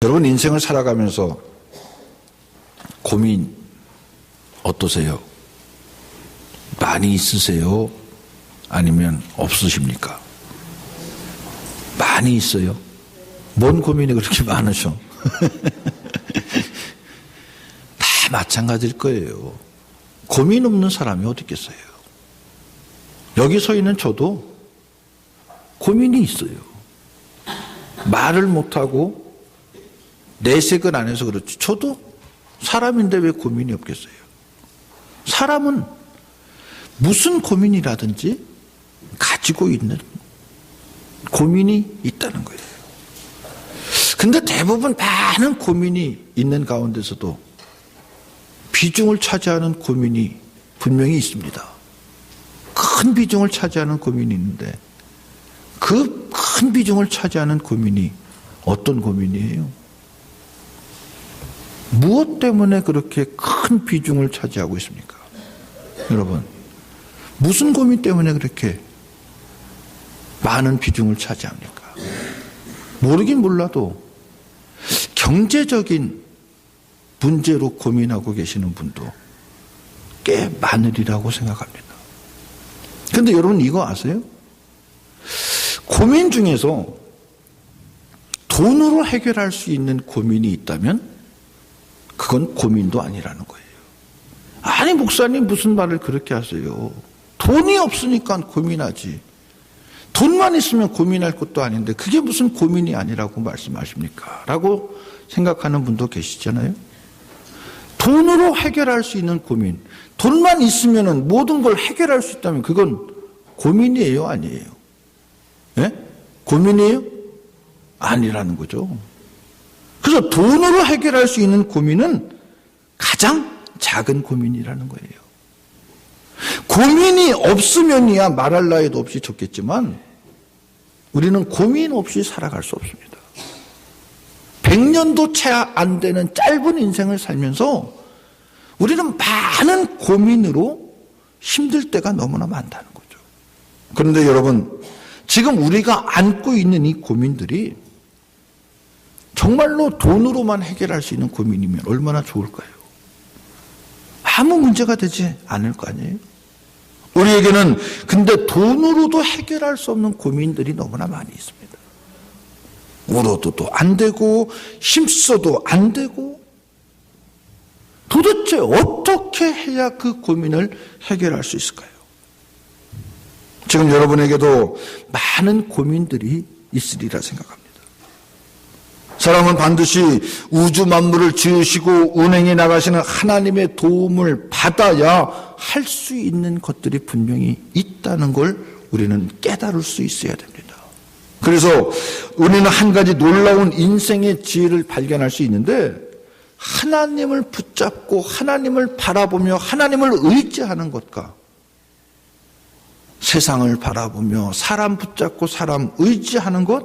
여러분 인생을 살아가면서 고민 어떠세요? 많이 있으세요? 아니면 없으십니까? 많이 있어요? 뭔 고민이 그렇게 많으셔? 다 마찬가지일 거예요. 고민 없는 사람이 어디 있겠어요? 여기 서 있는 저도 고민이 있어요. 말을 못하고 내색을 안 해서 그렇지. 저도 사람인데 왜 고민이 없겠어요? 사람은 무슨 고민이라든지 가지고 있는 고민이 있다는 거예요. 근데 대부분 많은 고민이 있는 가운데서도 비중을 차지하는 고민이 분명히 있습니다. 큰 비중을 차지하는 고민이 있는데 그 큰 비중을 차지하는 고민이 어떤 고민이에요? 무엇 때문에 그렇게 큰 비중을 차지하고 있습니까? 여러분, 무슨 고민 때문에 그렇게 많은 비중을 차지합니까? 모르긴 몰라도 경제적인 문제로 고민하고 계시는 분도 꽤 많으리라고 생각합니다. 그런데 여러분 이거 아세요? 고민 중에서 돈으로 해결할 수 있는 고민이 있다면 그건 고민도 아니라는 거예요. 아니 목사님 무슨 말을 그렇게 하세요? 돈이 없으니까 고민하지. 돈만 있으면 고민할 것도 아닌데 그게 무슨 고민이 아니라고 말씀하십니까? 라고 생각하는 분도 계시잖아요. 돈으로 해결할 수 있는 고민, 돈만 있으면 모든 걸 해결할 수 있다면 그건 고민이에요, 아니에요? 예? 고민이에요? 아니라는 거죠. 그래서 돈으로 해결할 수 있는 고민은 가장 작은 고민이라는 거예요. 고민이 없으면이야 말할 나위도 없이 좋겠지만 우리는 고민 없이 살아갈 수 없습니다. 100년도 채 안 되는 짧은 인생을 살면서 우리는 많은 고민으로 힘들 때가 너무나 많다는 거죠. 그런데 여러분, 지금 우리가 안고 있는 이 고민들이 정말로 돈으로만 해결할 수 있는 고민이면 얼마나 좋을까요? 아무 문제가 되지 않을 거 아니에요? 우리에게는 근데 돈으로도 해결할 수 없는 고민들이 너무나 많이 있습니다. 울어도 안 되고 힘써도 안 되고 도대체 어떻게 해야 그 고민을 해결할 수 있을까요? 지금 여러분에게도 많은 고민들이 있으리라 생각합니다. 사람은 반드시 우주 만물을 지으시고 운행해 나가시는 하나님의 도움을 받아야 할 수 있는 것들이 분명히 있다는 걸 우리는 깨달을 수 있어야 됩니다. 그래서 우리는 한 가지 놀라운 인생의 지혜를 발견할 수 있는데 하나님을 붙잡고 하나님을 바라보며 하나님을 의지하는 것과 세상을 바라보며 사람 붙잡고 사람 의지하는 것,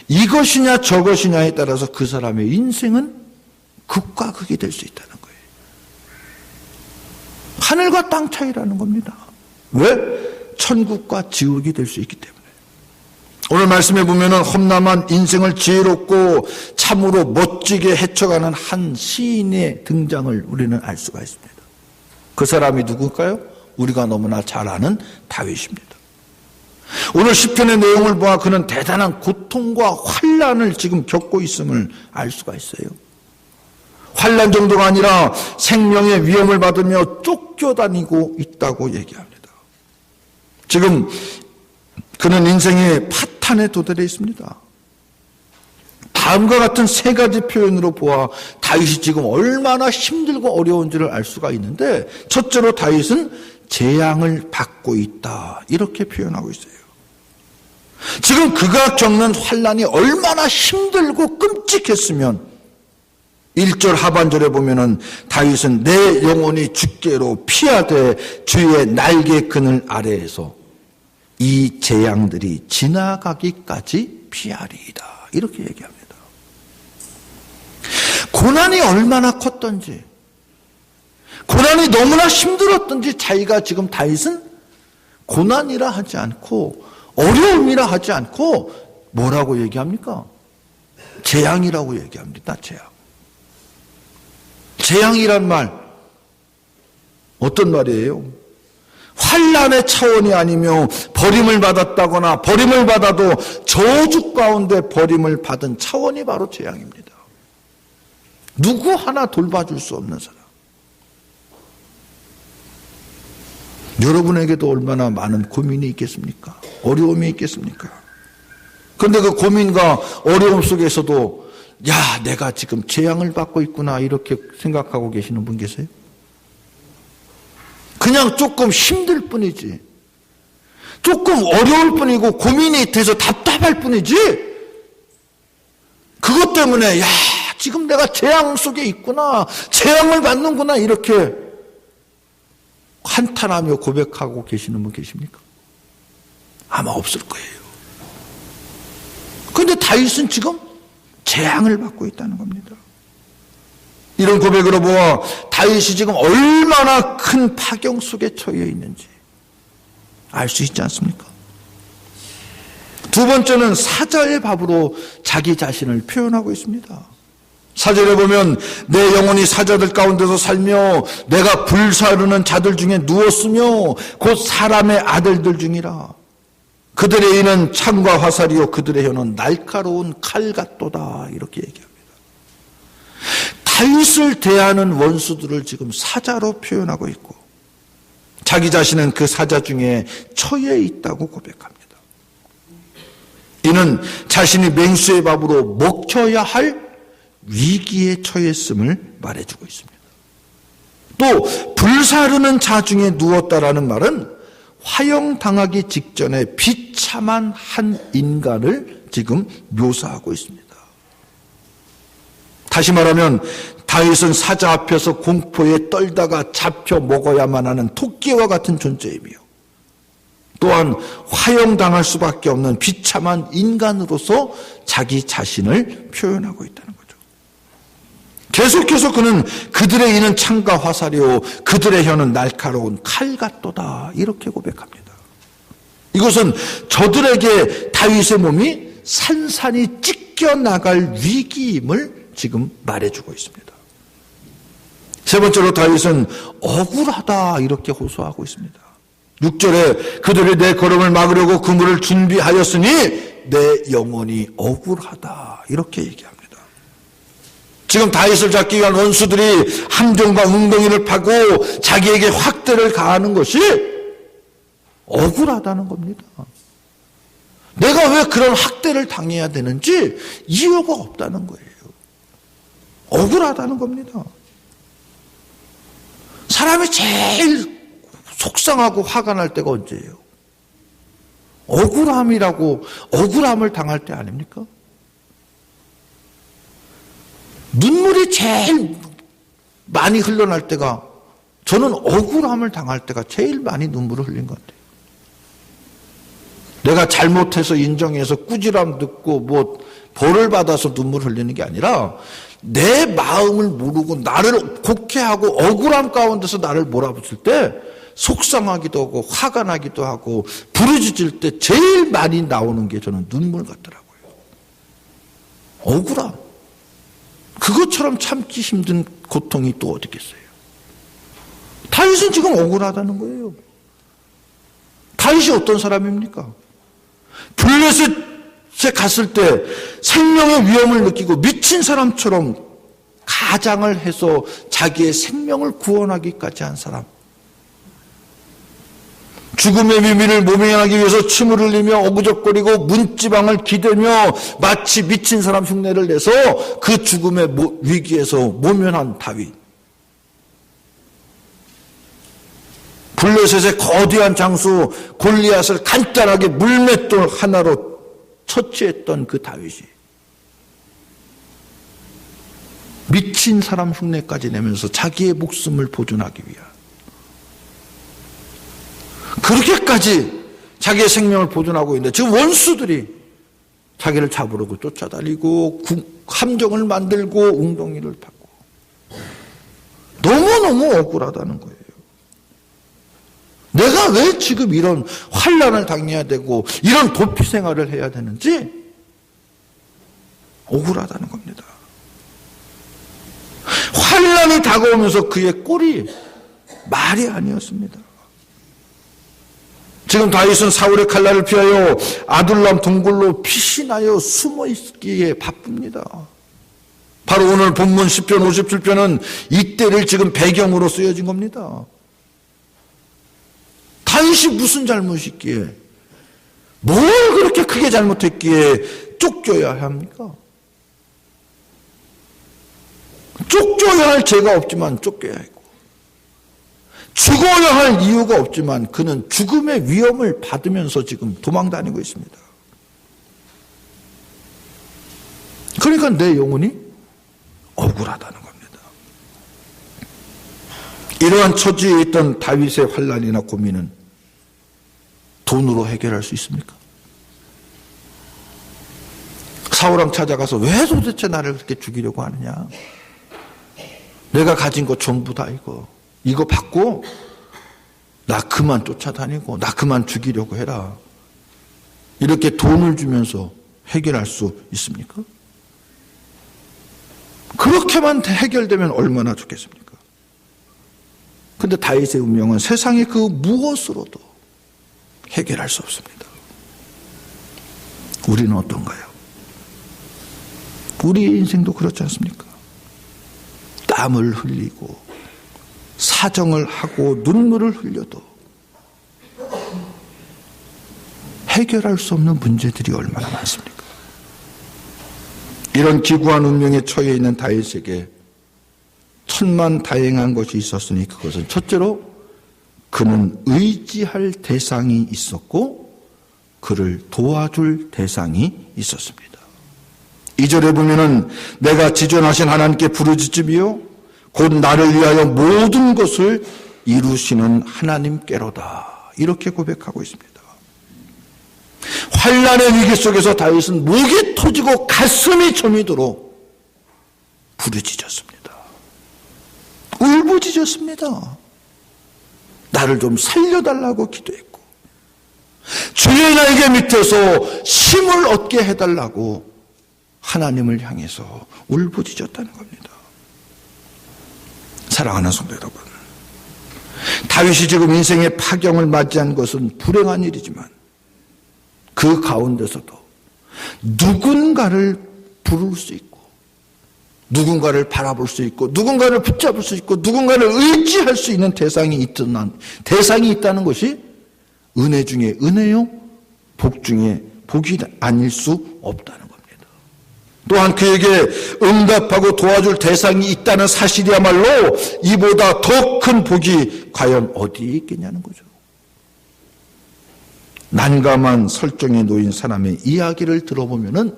이것이냐 저것이냐에 따라서 그 사람의 인생은 극과 극이 될 수 있다는 거예요. 하늘과 땅 차이라는 겁니다. 왜? 천국과 지옥이 될 수 있기 때문에. 오늘 말씀에 보면은 험난한 인생을 지혜롭고 참으로 멋지게 헤쳐가는 한 시인의 등장을 우리는 알 수가 있습니다. 그 사람이 누굴까요? 우리가 너무나 잘 아는 다윗입니다. 오늘 시편의 내용을 보아 그는 대단한 고통과 환난을 지금 겪고 있음을 알 수가 있어요. 환난 정도가 아니라 생명의 위험을 받으며 쫓겨다니고 있다고 얘기합니다. 지금 그는 인생의 파탄에 도달해 있습니다. 다음과 같은 세 가지 표현으로 보아 다윗이 지금 얼마나 힘들고 어려운지를 알 수가 있는데, 첫째로 다윗은 재앙을 받고 있다, 이렇게 표현하고 있어요. 지금 그가 겪는 환난이 얼마나 힘들고 끔찍했으면 1절 하반절에 보면은 다윗은 내 영혼이 주께로 피하되 주의 날개 그늘 아래에서 이 재앙들이 지나가기까지 피하리이다, 이렇게 얘기합니다. 고난이 얼마나 컸던지, 고난이 너무나 힘들었던지 자기가 지금 다윗은 고난이라 하지 않고 어려움이라 하지 않고 뭐라고 얘기합니까? 재앙이라고 얘기합니다. 재앙. 재앙이란 말 어떤 말이에요? 환난의 차원이 아니며 버림을 받았다거나 버림을 받아도 저주 가운데 버림을 받은 차원이 바로 재앙입니다. 누구 하나 돌봐줄 수 없는 사람. 여러분에게도 얼마나 많은 고민이 있겠습니까? 어려움이 있겠습니까? 그런데 그 고민과 어려움 속에서도 야, 내가 지금 재앙을 받고 있구나 이렇게 생각하고 계시는 분 계세요? 그냥 조금 힘들 뿐이지, 조금 어려울 뿐이고 고민이 돼서 답답할 뿐이지, 그것 때문에 야, 지금 내가 재앙 속에 있구나, 재앙을 받는구나 이렇게 한탄하며 고백하고 계시는 분 계십니까? 아마 없을 거예요. 그런데 다윗은 지금 재앙을 받고 있다는 겁니다. 이런 고백으로 보아 다윗이 지금 얼마나 큰 파경 속에 처해 있는지 알 수 있지 않습니까? 두 번째는 사자의 밥으로 자기 자신을 표현하고 있습니다. 4절에 보면 내 영혼이 사자들 가운데서 살며 내가 불사르는 자들 중에 누웠으며 곧 사람의 아들들 중이라. 그들의 이는 창과 화살이요 그들의 혀는 날카로운 칼 같도다. 이렇게 얘기합니다. 다윗을 대하는 원수들을 지금 사자로 표현하고 있고 자기 자신은 그 사자 중에 처해 있다고 고백합니다. 이는 자신이 맹수의 밥으로 먹혀야 할 위기에 처했음을 말해주고 있습니다. 또 불사르는 자 중에 누웠다라는 말은 화형당하기 직전에 비참한 한 인간을 지금 묘사하고 있습니다. 다시 말하면 다윗은 사자 앞에서 공포에 떨다가 잡혀 먹어야만 하는 토끼와 같은 존재이며 또한 화형당할 수밖에 없는 비참한 인간으로서 자기 자신을 표현하고 있다는 거죠. 계속해서 그는 그들의 이는 창과 화살이요 그들의 혀는 날카로운 칼 같도다 이렇게 고백합니다. 이것은 저들에게 다윗의 몸이 산산이 찢겨나갈 위기임을 지금 말해주고 있습니다. 세 번째로 다윗은 억울하다 이렇게 호소하고 있습니다. 6절에 그들이 내 걸음을 막으려고 그물을 준비하였으니 내 영혼이 억울하다 이렇게 얘기합니다. 지금 다윗을 잡기 위한 원수들이 함정과 웅덩이를 파고 자기에게 확대를 가하는 것이 억울하다는 겁니다. 내가 왜 그런 학대를 당해야 되는지 이유가 없다는 거예요. 억울하다는 겁니다. 사람이 제일 속상하고 화가 날 때가 언제예요? 억울함을 당할 때 아닙니까? 눈물이 제일 많이 흘러날 때가, 저는 억울함을 당할 때가 제일 많이 눈물을 흘린 것 같아요. 내가 잘못해서 인정해서 꾸지람 듣고 뭐 벌을 받아서 눈물 흘리는 게 아니라 내 마음을 모르고 나를 곡해하고 억울함 가운데서 나를 몰아붙일 때 속상하기도 하고 화가 나기도 하고 부르짖을 때 제일 많이 나오는 게 저는 눈물 같더라고요. 억울함. 그것처럼 참기 힘든 고통이 또 어디 있겠어요? 다윗은 지금 억울하다는 거예요. 다윗이 어떤 사람입니까? 블레셋에 갔을 때 생명의 위험을 느끼고 미친 사람처럼 가장을 해서 자기의 생명을 구원하기까지 한 사람. 죽음의 비밀을 모면하기 위해서 침을 흘리며 어그적거리고 문지방을 기대며 마치 미친 사람 흉내를 내서 그 죽음의 위기에서 모면한 다윗. 블레셋의 거대한 장수 골리앗을 간단하게 물맷돌 하나로 처치했던 그 다윗이 미친 사람 흉내까지 내면서 자기의 목숨을 보존하기 위한, 그렇게까지 자기의 생명을 보존하고 있는데 지금 원수들이 자기를 잡으려고 쫓아다니고 함정을 만들고 웅덩이를 파고 너무너무 억울하다는 거예요. 내가 왜 지금 이런 환난을 당해야 되고 이런 도피 생활을 해야 되는지 억울하다는 겁니다. 환난이 다가오면서 그의 꼴이 말이 아니었습니다. 지금 다윗은 사울의 칼날을 피하여 아둘람 동굴로 피신하여 숨어 있기에 바쁩니다. 바로 오늘 본문 10편 57편은 이때를 지금 배경으로 쓰여진 겁니다. 다윗이 무슨 잘못이 있기에, 뭘 그렇게 크게 잘못했기에 쫓겨야 합니까? 쫓겨야 할 죄가 없지만 쫓겨야 했고, 죽어야 할 이유가 없지만 그는 죽음의 위험을 받으면서 지금 도망다니고 있습니다. 그러니까 내 영혼이 억울하다는 겁니다. 이러한 처지에 있던 다윗의 환난이나 고민은 돈으로 해결할 수 있습니까? 사울왕 찾아가서 왜 도대체 나를 그렇게 죽이려고 하느냐? 내가 가진 거 전부 다 이거 받고 나 그만 쫓아다니고 나 그만 죽이려고 해라. 이렇게 돈을 주면서 해결할 수 있습니까? 그렇게만 해결되면 얼마나 좋겠습니까? 근데 다윗의 운명은 세상의 그 무엇으로도 해결할 수 없습니다. 우리는 어떤가요? 우리의 인생도 그렇지 않습니까? 땀을 흘리고 사정을 하고 눈물을 흘려도 해결할 수 없는 문제들이 얼마나 많습니까? 이런 기구한 운명에 처해 있는 다윗에게 천만다행한 것이 있었으니 그것은 첫째로 그는 의지할 대상이 있었고 그를 도와줄 대상이 있었습니다. 2절에 보면은 내가 지존하신 하나님께 부르짖으며 곧 나를 위하여 모든 것을 이루시는 하나님께로다. 이렇게 고백하고 있습니다. 환난의 위기 속에서 다윗은 목이 터지고 가슴이 저미도록 부르짖었습니다. 울부짖었습니다. 나를 좀 살려달라고 기도했고 주의 날개 밑에서 힘을 얻게 해달라고 하나님을 향해서 울부짖었다는 겁니다. 사랑하는 성도 여러분, 다윗이 지금 인생의 파경을 맞이한 것은 불행한 일이지만 그 가운데서도 누군가를 부를 수 있고 누군가를 바라볼 수 있고 누군가를 붙잡을 수 있고 누군가를 의지할 수 있는 대상이 있다는 것이 은혜 중에 은혜요, 복 중에 복이 아닐 수 없다는 겁니다. 또한 그에게 응답하고 도와줄 대상이 있다는 사실이야말로 이보다 더 큰 복이 과연 어디에 있겠냐는 거죠. 난감한 설정에 놓인 사람의 이야기를 들어보면은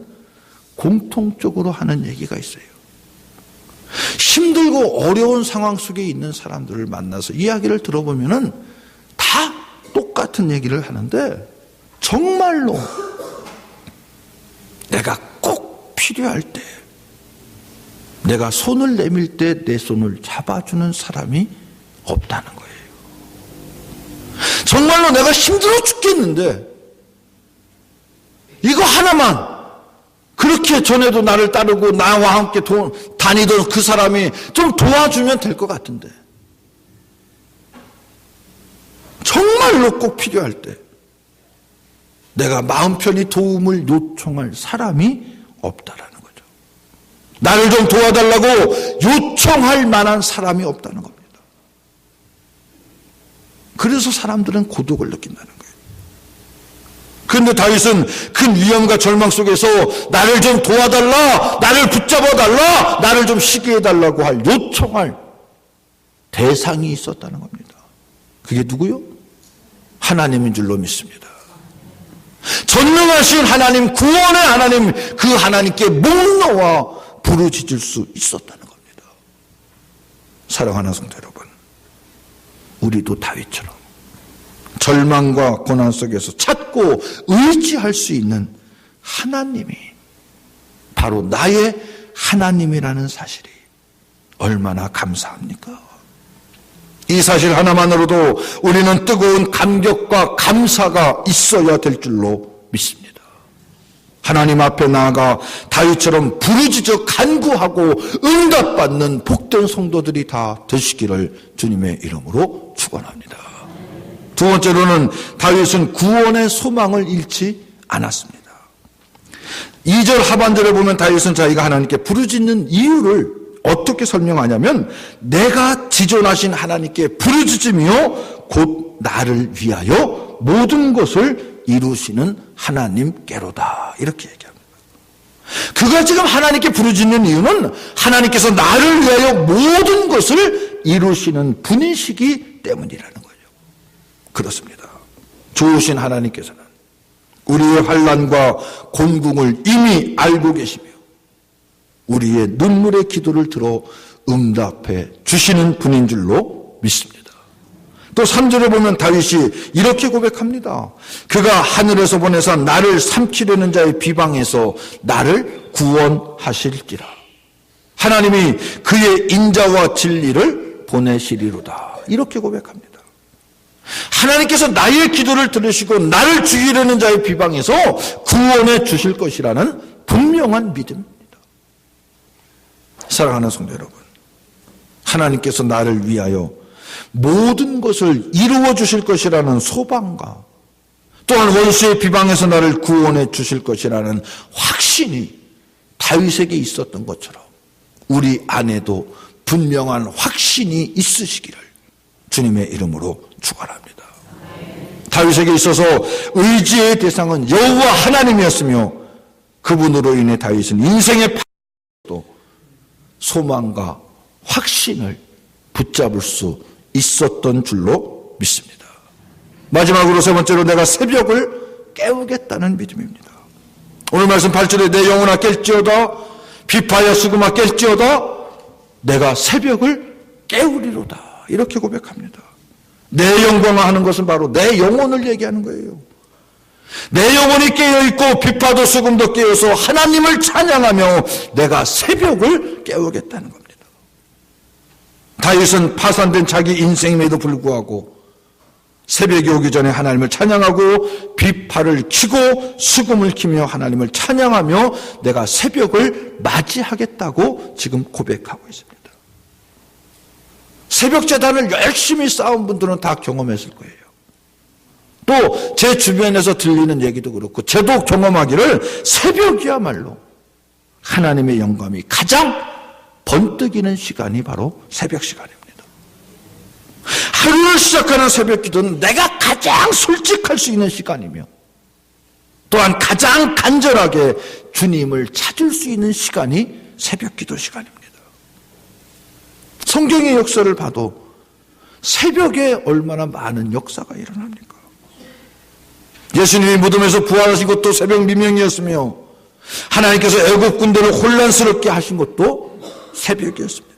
공통적으로 하는 얘기가 있어요. 힘들고 어려운 상황 속에 있는 사람들을 만나서 이야기를 들어보면은 다 똑같은 얘기를 하는데 정말로 내가 꼭 필요할 때 내가 손을 내밀 때 내 손을 잡아주는 사람이 없다는 거예요. 정말로 내가 힘들어 죽겠는데 이거 하나만 그렇게 전에도 나를 따르고 나와 함께 다니던 그 사람이 좀 도와주면 될 것 같은데 정말로 꼭 필요할 때 내가 마음 편히 도움을 요청할 사람이 없다라는 거죠. 나를 좀 도와달라고 요청할 만한 사람이 없다는 겁니다. 그래서 사람들은 고독을 느낀다는 거예요. 그런데 다윗은 큰 위험과 절망 속에서 나를 좀 도와달라, 나를 붙잡아달라, 나를 좀 쉬게 해달라고 요청할 대상이 있었다는 겁니다. 그게 누구요? 하나님인 줄로 믿습니다. 전능하신 하나님, 구원의 하나님, 그 하나님께 목 놓아 부르짖을 수 있었다는 겁니다. 사랑하는 성도 여러분, 우리도 다윗처럼 절망과 고난 속에서 찾고 의지할 수 있는 하나님이 바로 나의 하나님이라는 사실이 얼마나 감사합니까? 이 사실 하나만으로도 우리는 뜨거운 감격과 감사가 있어야 될 줄로 믿습니다. 하나님 앞에 나아가 다윗처럼 부르짖어 간구하고 응답받는 복된 성도들이 다 되시기를 주님의 이름으로 축원합니다. 두 번째로는 다윗은 구원의 소망을 잃지 않았습니다. 2절 하반절에 보면 다윗은 자기가 하나님께 부르짖는 이유를 어떻게 설명하냐면 내가 지존하신 하나님께 부르짖으며 곧 나를 위하여 모든 것을 이루시는 하나님께로다 이렇게 얘기합니다. 그가 지금 하나님께 부르짖는 이유는 하나님께서 나를 위하여 모든 것을 이루시는 분이시기 때문이라는 거예요. 그렇습니다. 좋으신 하나님께서는 우리의 환난과 곤궁을 이미 알고 계시며 우리의 눈물의 기도를 들어 응답해 주시는 분인 줄로 믿습니다. 또 3절에 보면 다윗이 이렇게 고백합니다. 그가 하늘에서 보내사 나를 삼키려는 자의 비방에서 나를 구원하실지라. 하나님이 그의 인자와 진리를 보내시리로다. 이렇게 고백합니다. 하나님께서 나의 기도를 들으시고 나를 죽이려는 자의 비방에서 구원해 주실 것이라는 분명한 믿음입니다. 사랑하는 성도 여러분, 하나님께서 나를 위하여 모든 것을 이루어 주실 것이라는 소망과 또한 원수의 비방에서 나를 구원해 주실 것이라는 확신이 다윗에게 있었던 것처럼 우리 안에도 분명한 확신이 있으시기를 주님의 이름으로 축원합니다. 다윗에게 있어서 의지의 대상은 여호와 하나님이었으며 그분으로 인해 다윗은 인생의 또 소망과 확신을 붙잡을 수 있었던 줄로 믿습니다. 마지막으로 세 번째로 내가 새벽을 깨우겠다는 믿음입니다. 오늘 말씀 8절에 내 영혼아 깰지어다 비파야 수금아 깰지어다 내가 새벽을 깨우리로다 이렇게 고백합니다. 내 영광하는 것은 바로 내 영혼을 얘기하는 거예요. 내 영혼이 깨어있고 비파도 수금도 깨어서 하나님을 찬양하며 내가 새벽을 깨우겠다는 겁니다. 다윗은 파산된 자기 인생임에도 불구하고 새벽이 오기 전에 하나님을 찬양하고 비파를 키고 수금을 키며 하나님을 찬양하며 내가 새벽을 맞이하겠다고 지금 고백하고 있습니다. 새벽 제단을 열심히 쌓은 분들은 다 경험했을 거예요. 또 제 주변에서 들리는 얘기도 그렇고 저도 경험하기를 새벽이야말로 하나님의 영감이 가장 번뜩이는 시간이 바로 새벽 시간입니다. 하루를 시작하는 새벽 기도는 내가 가장 솔직할 수 있는 시간이며 또한 가장 간절하게 주님을 찾을 수 있는 시간이 새벽 기도 시간입니다. 성경의 역사를 봐도 새벽에 얼마나 많은 역사가 일어납니까? 예수님이 무덤에서 부활하신 것도 새벽 미명이었으며 하나님께서 애국 군대를 혼란스럽게 하신 것도 새벽이었습니다.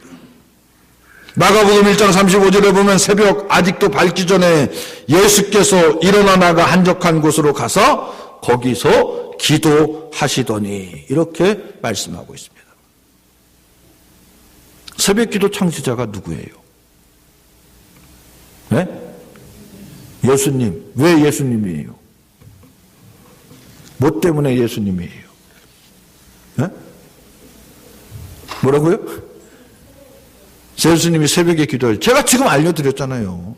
마가복음 1장 35절에 보면 새벽 아직도 밝기 전에 예수께서 일어나 나가 한적한 곳으로 가서 거기서 기도하시더니 이렇게 말씀하고 있습니다. 새벽 기도 창시자가 누구예요? 네? 예수님. 왜 예수님이에요? 뭐 때문에 예수님이에요? 네? 뭐라고요? 예수님이 새벽에 기도할 제가 지금 알려드렸잖아요.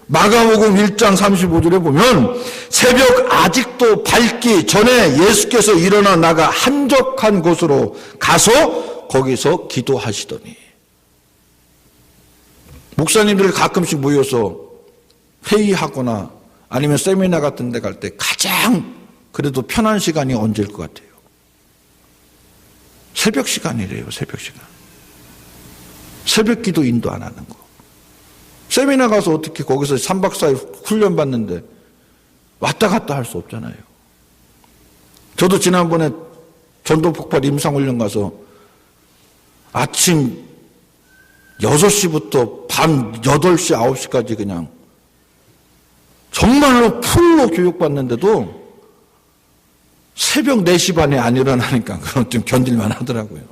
마가복음 1장 35절에 보면 새벽 아직도 밝기 전에 예수께서 일어나 나가 한적한 곳으로 가서 거기서 기도하시더니 목사님들이 가끔씩 모여서 회의하거나 아니면 세미나 같은 데 갈 때 가장 그래도 편한 시간이 언제일 것 같아요? 새벽 시간이래요. 새벽 시간. 새벽 기도 인도 안 하는 거. 세미나 가서 어떻게 거기서 3박 4일 훈련 받는데 왔다 갔다 할 수 없잖아요. 저도 지난번에 전도폭발 임상훈련 가서 아침 6시부터 밤 8시, 9시까지 그냥 정말로 풀로 교육받는데도 새벽 4시 반에 안 일어나니까 그건 좀 견딜만 하더라고요.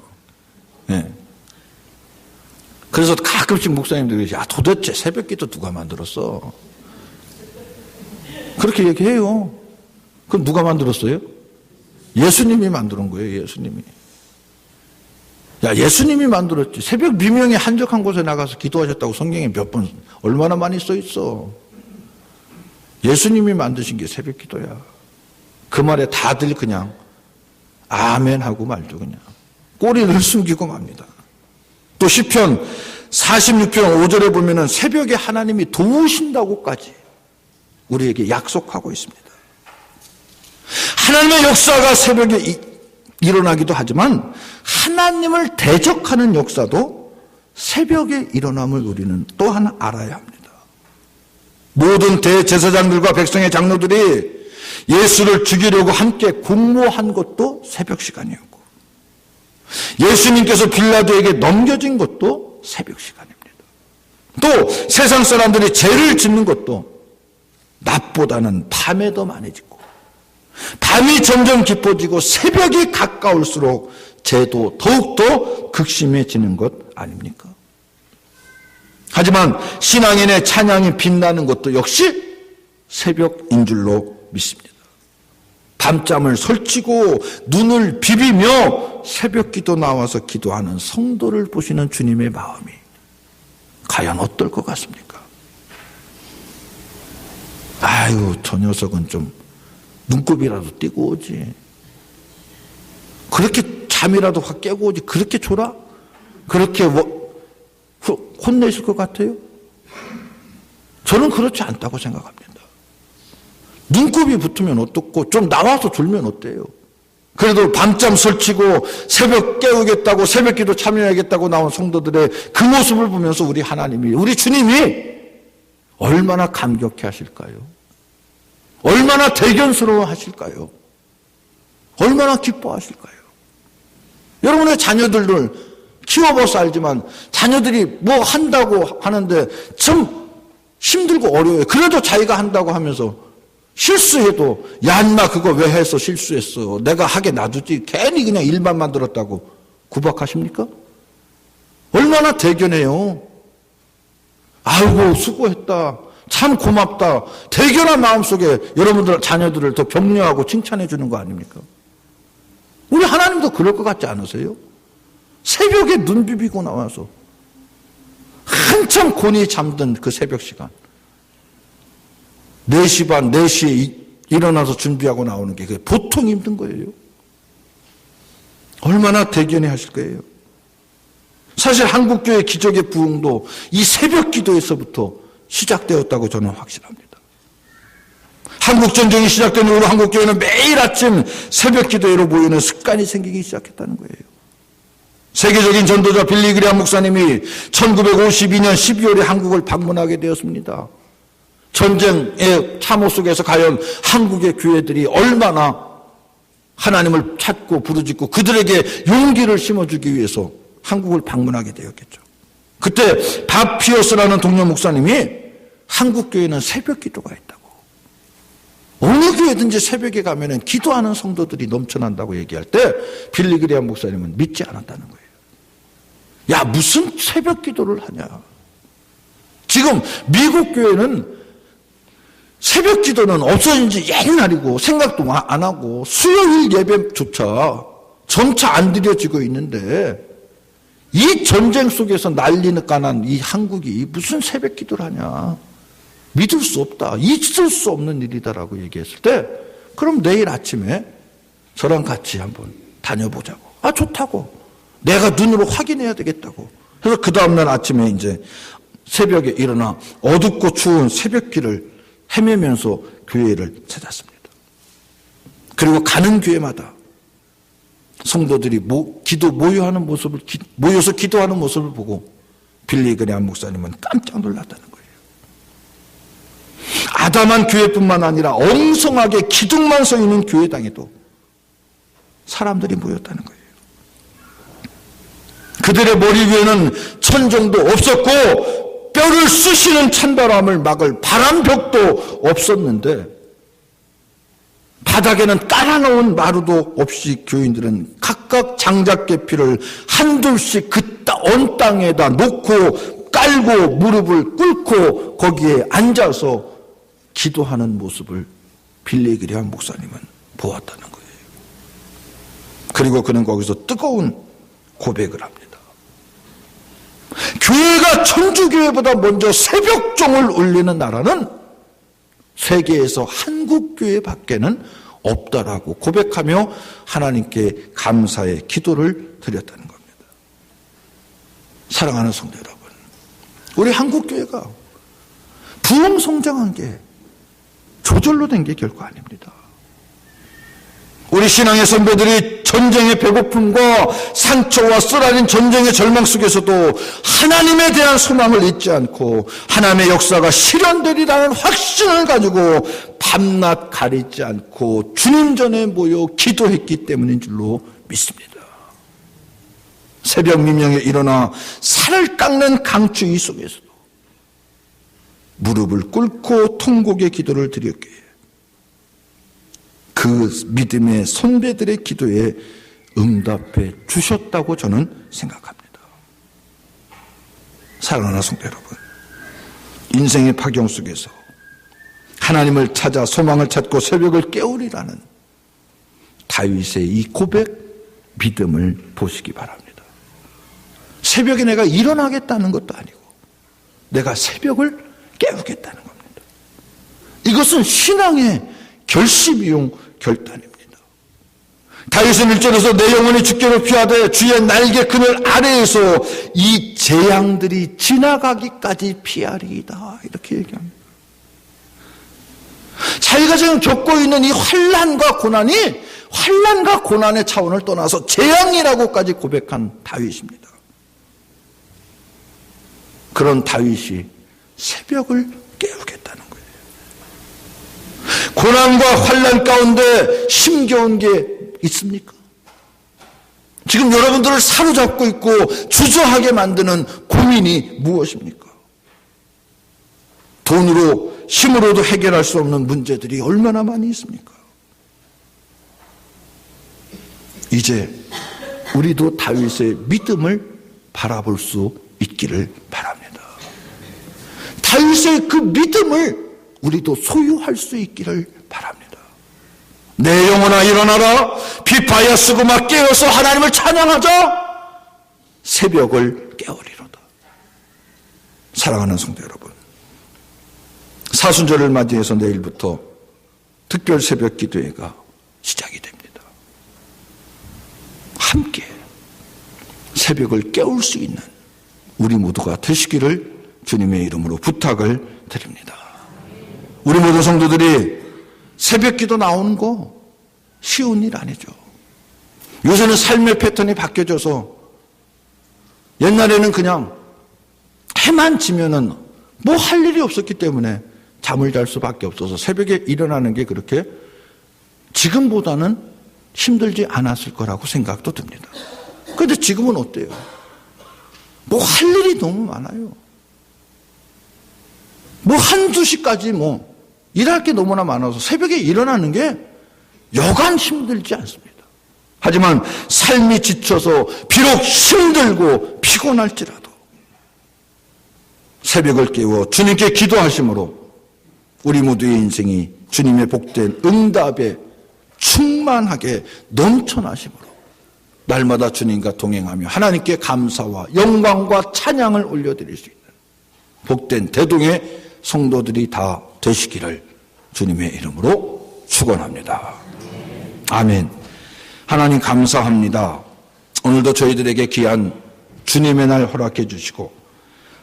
네. 그래서 가끔씩 목사님들이 야 도대체 새벽 기도 누가 만들었어? 그렇게 얘기해요. 그럼 누가 만들었어요? 예수님이 만드는 거예요, 예수님이. 야, 예수님이 만들었지. 새벽 미명에 한적한 곳에 나가서 기도하셨다고 성경에 몇 번, 얼마나 많이 써 있어. 예수님이 만드신 게 새벽 기도야. 그 말에 다들 그냥 아멘 하고 말죠, 그냥. 꼬리를 숨기고 맙니다. 또 시편 46편 5절에 보면은 새벽에 하나님이 도우신다고까지 우리에게 약속하고 있습니다. 하나님의 역사가 새벽에 일어나기도 하지만 하나님을 대적하는 역사도 새벽에 일어남을 우리는 또한 알아야 합니다. 모든 대제사장들과 백성의 장로들이 예수를 죽이려고 함께 공모한 것도 새벽 시간이었고, 예수님께서 빌라도에게 넘겨진 것도 새벽 시간입니다. 또 세상 사람들이 죄를 짓는 것도 낮보다는 밤에 더 많이 짓고, 밤이 점점 깊어지고 새벽이 가까울수록 죄도 더욱더 극심해지는 것 아닙니까? 하지만 신앙인의 찬양이 빛나는 것도 역시 새벽인 줄로 믿습니다. 밤잠을 설치고 눈을 비비며 새벽 기도 나와서 기도하는 성도를 보시는 주님의 마음이 과연 어떨 것 같습니까? 아유, 저 녀석은 좀 눈곱이라도 띄고 오지. 그렇게 잠이라도 확 깨고 오지. 그렇게 졸아? 그렇게 혼내실 것 같아요? 저는 그렇지 않다고 생각합니다. 눈곱이 붙으면 어떻고 좀 나와서 졸면 어때요? 그래도 밤잠 설치고 새벽 깨우겠다고 새벽기도 참여하겠다고 나온 성도들의 그 모습을 보면서 우리 하나님이, 우리 주님이 얼마나 감격해 하실까요? 얼마나 대견스러워 하실까요? 얼마나 기뻐하실까요? 여러분의 자녀들을 키워봐서 알지만 자녀들이 뭐 한다고 하는데 참 힘들고 어려워요. 그래도 자기가 한다고 하면서 실수해도 야 인마 그거 왜 해서 실수했어, 내가 하게 놔두지, 괜히 그냥 일만 만들었다고 구박하십니까? 얼마나 대견해요. 아이고 수고했다, 참 고맙다, 대견한 마음속에 여러분들 자녀들을 더 격려하고 칭찬해 주는 거 아닙니까? 우리 하나님도 그럴 것 같지 않으세요? 새벽에 눈 비비고 나와서 한참 곤히 잠든 그 새벽 시간 4시 반, 4시에 일어나서 준비하고 나오는 게 그게 보통 힘든 거예요. 얼마나 대견해 하실 거예요. 사실 한국교회 기적의 부흥도 이 새벽 기도에서부터 시작되었다고 저는 확신합니다. 한국전쟁이 시작된 이후로 한국교회는 매일 아침 새벽 기도회로 모이는 습관이 생기기 시작했다는 거예요. 세계적인 전도자 빌리 그레이엄 목사님이 1952년 12월에 한국을 방문하게 되었습니다. 전쟁의 참호 속에서 과연 한국의 교회들이 얼마나 하나님을 찾고 부르짖고 그들에게 용기를 심어주기 위해서 한국을 방문하게 되었겠죠. 그때 밥 피어스라는 동료 목사님이 한국 교회는 새벽 기도가 있다고, 어느 교회든지 새벽에 가면은 기도하는 성도들이 넘쳐난다고 얘기할 때 빌리 그레이엄 목사님은 믿지 않았다는 거예요. 야, 무슨 새벽 기도를 하냐. 지금 미국 교회는 새벽 기도는 없어진 지 옛날이고 생각도 안 하고 수요일 예배조차 점차 안 드려지고 있는데 이 전쟁 속에서 난리는 까난 이 한국이 무슨 새벽 기도를 하냐. 믿을 수 없다. 있을 수 없는 일이다라고 얘기했을 때 그럼 내일 아침에 저랑 같이 한번 다녀보자고. 아, 좋다고. 내가 눈으로 확인해야 되겠다고. 그래서 그 다음날 아침에 이제 새벽에 일어나 어둡고 추운 새벽길을 헤매면서 교회를 찾았습니다. 그리고 가는 교회마다 성도들이 모여하는 모습을, 모여서 기도하는 모습을 보고 빌리 그레이엄 목사님은 깜짝 놀랐다는 거예요. 아담한 교회뿐만 아니라 엉성하게 기둥만 서 있는 교회당에도 사람들이 모였다는 거예요. 그들의 머리 위에는 천정도 없었고 뼈를 쑤시는 찬바람을 막을 바람벽도 없었는데 바닥에는 깔아놓은 마루도 없이 교인들은 각각 장작계피를 한둘씩 그 언 땅에다 놓고 깔고 무릎을 꿇고 거기에 앉아서 기도하는 모습을 빌리 그레이엄 목사님은 보았다는 거예요. 그리고 그는 거기서 뜨거운 고백을 합니다. 교회가 천주교회보다 먼저 새벽종을 울리는 나라는 세계에서 한국교회 밖에는 없다라고 고백하며 하나님께 감사의 기도를 드렸다는 겁니다. 사랑하는 성도 여러분, 우리 한국교회가 부흥 성장한 게 저절로 된 게 결코 아닙니다. 우리 신앙의 선배들이 전쟁의 배고픔과 상처와 쓰라린 전쟁의 절망 속에서도 하나님에 대한 소망을 잊지 않고 하나님의 역사가 실현되리라는 확신을 가지고 밤낮 가리지 않고 주님 전에 모여 기도했기 때문인 줄로 믿습니다. 새벽 미명에 일어나 살을 깎는 강추위 속에서도 무릎을 꿇고 통곡의 기도를 드렸기에 그 믿음의 선배들의 기도에 응답해 주셨다고 저는 생각합니다. 사랑하는 성도 여러분, 인생의 파경 속에서 하나님을 찾아 소망을 찾고 새벽을 깨우리라는 다윗의 이 고백, 믿음을 보시기 바랍니다. 새벽에 내가 일어나겠다는 것도 아니고 내가 새벽을 깨우겠다는 겁니다. 이것은 신앙의 결심이용 결단입니다. 다윗은 1절에서 내 영혼이 주께로 피하되 주의 날개 그늘 아래에서 이 재앙들이 지나가기까지 피하리이다, 이렇게 얘기합니다. 자기가 지금 겪고 있는 이 환난과 고난의 차원을 떠나서 재앙이라고까지 고백한 다윗입니다. 그런 다윗이 새벽을 깨우겠다는 거예요. 고난과 환난 가운데 힘겨운 게 있습니까? 지금 여러분들을 사로잡고 있고 주저하게 만드는 고민이 무엇입니까? 돈으로, 힘으로도 해결할 수 없는 문제들이 얼마나 많이 있습니까? 이제 우리도 다윗의 믿음을 바라볼 수 있기를 바랍니다. 다윗의 그 믿음을 우리도 소유할 수 있기를 바랍니다. 내 영혼아 일어나라, 비파야 수고마 깨어서 하나님을 찬양하자, 새벽을 깨우리로다. 사랑하는 성도 여러분, 사순절을 맞이해서 내일부터 특별 새벽 기도회가 시작이 됩니다. 함께 새벽을 깨울 수 있는 우리 모두가 되시기를 주님의 이름으로 부탁을 드립니다. 우리 모든 성도들이 새벽 기도 나오는 거 쉬운 일 아니죠. 요새는 삶의 패턴이 바뀌어져서 옛날에는 그냥 해만 지면은 뭐 할 일이 없었기 때문에 잠을 잘 수밖에 없어서 새벽에 일어나는 게 그렇게 지금보다는 힘들지 않았을 거라고 생각도 듭니다. 그런데 지금은 어때요? 뭐 할 일이 너무 많아요. 뭐 한두 시까지 뭐 일할 게 너무나 많아서 새벽에 일어나는 게 여간 힘들지 않습니다. 하지만 삶이 지쳐서 비록 힘들고 피곤할지라도 새벽을 깨워 주님께 기도하심으로 우리 모두의 인생이 주님의 복된 응답에 충만하게 넘쳐나심으로 날마다 주님과 동행하며 하나님께 감사와 영광과 찬양을 올려드릴 수 있는 복된 대동의 성도들이 다 되시기를 주님의 이름으로 축원합니다. 아멘. 하나님 감사합니다. 오늘도 저희들에게 귀한 주님의 날 허락해 주시고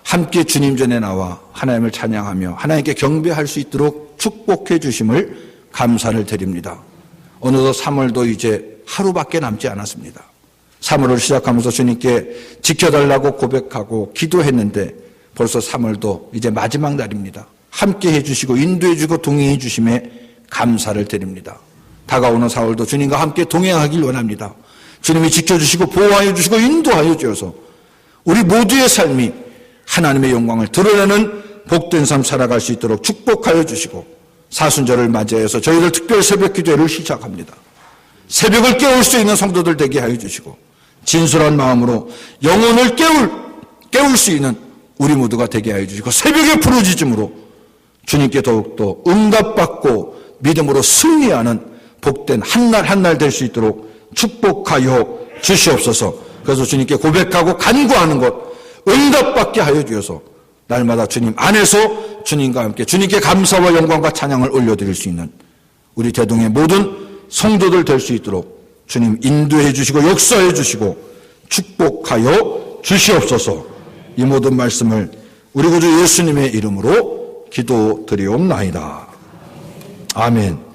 함께 주님 전에 나와 하나님을 찬양하며 하나님께 경배할 수 있도록 축복해 주심을 감사를 드립니다. 어느덧 3월도 이제 하루밖에 남지 않았습니다. 3월을 시작하면서 주님께 지켜달라고 고백하고 기도했는데 벌써 3월도 이제 마지막 날입니다. 함께 해주시고 인도해주고 동행해 주심에 감사를 드립니다. 다가오는 4월도 주님과 함께 동행하길 원합니다. 주님이 지켜주시고 보호하여 주시고 인도하여 주셔서 우리 모두의 삶이 하나님의 영광을 드러내는 복된 삶 살아갈 수 있도록 축복하여 주시고 사순절을 맞이해서 저희들 특별 새벽 기도회를 시작합니다. 새벽을 깨울 수 있는 성도들 되게 하여 주시고 진솔한 마음으로 영혼을 깨울 수 있는 우리 모두가 되게 하여 주시고 새벽의 부르짖음으로 주님께 더욱더 응답받고 믿음으로 승리하는 복된 한 날 한 날 될 수 있도록 축복하여 주시옵소서. 그래서 주님께 고백하고 간구하는 것 응답받게 하여 주셔서 날마다 주님 안에서 주님과 함께 주님께 감사와 영광과 찬양을 올려드릴 수 있는 우리 대동의 모든 성도들 될 수 있도록 주님 인도해 주시고 역사해 주시고 축복하여 주시옵소서. 이 모든 말씀을 우리 구주 예수님의 이름으로 기도드리옵나이다. 아멘.